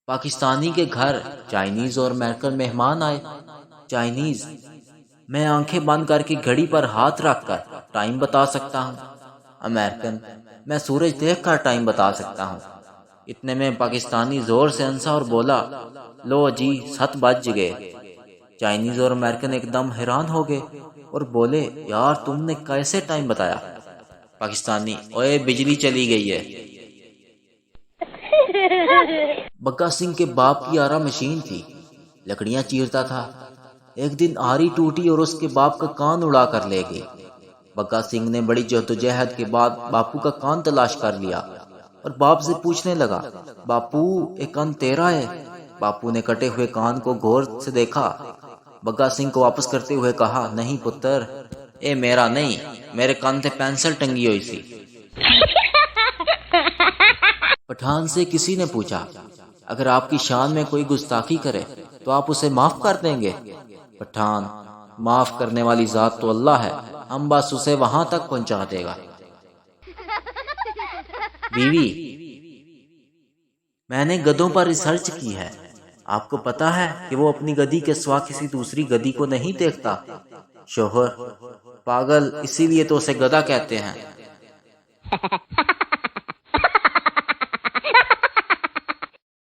پاکستانی کے گھر چائنیز اور امریکن مہمان آئے۔ چائنیز: میں آنکھیں بند کر کے گھڑی پر ہاتھ رکھ کر ٹائم بتا سکتا ہوں۔ امریکن: میں سورج دیکھ کر ٹائم بتا سکتا ہوں۔ اتنے میں پاکستانی زور سے ہنسا اور بولا، لو جی 7 بج گئے۔ چائنیز اور امریکن ایک دم حیران ہو گئے اور بولے، یار تم نے کیسے ٹائم بتایا؟ پاکستانی: اوئے بجلی چلی گئی ہے۔ بگا سنگھ کے باپ کی آرا مشین تھی، لکڑیاں چیرتا تھا۔ ایک دن آری ٹوٹی اور اس کے باپ کا کان اڑا کر لے گئی۔ بگا سنگھ نے بڑی جہدوجہد کے بعد باپو کا کان تلاش کر لیا اور باپ سے پوچھنے لگا، باپو ایک کان تیرا ہے؟ باپو نے کٹے ہوئے کان کو غور سے دیکھا، بگا سنگھ کو واپس کرتے ہوئے کہا، نہیں پتر، اے میرا نہیں، میرے کان سے پینسل ٹنگی ہوئی سی۔ پٹھان سے کسی نے پوچھا، اگر آپ کی شان میں کوئی گستاخی کرے تو آپ اسے معاف کر دیں گے؟ پٹھان: معاف کرنے والی ذات تو اللہ ہے، ہم بس اسے وہاں تک پہنچا دے گا۔ بیوی: میں نے گدھوں پر ریسرچ کی ہے، آپ کو پتا ہے کہ وہ اپنی گدھی کے سوا کسی دوسری گدھی کو نہیں دیکھتا۔ شوہر: پاگل، اسی لیے تو اسے گدھا کہتے ہیں۔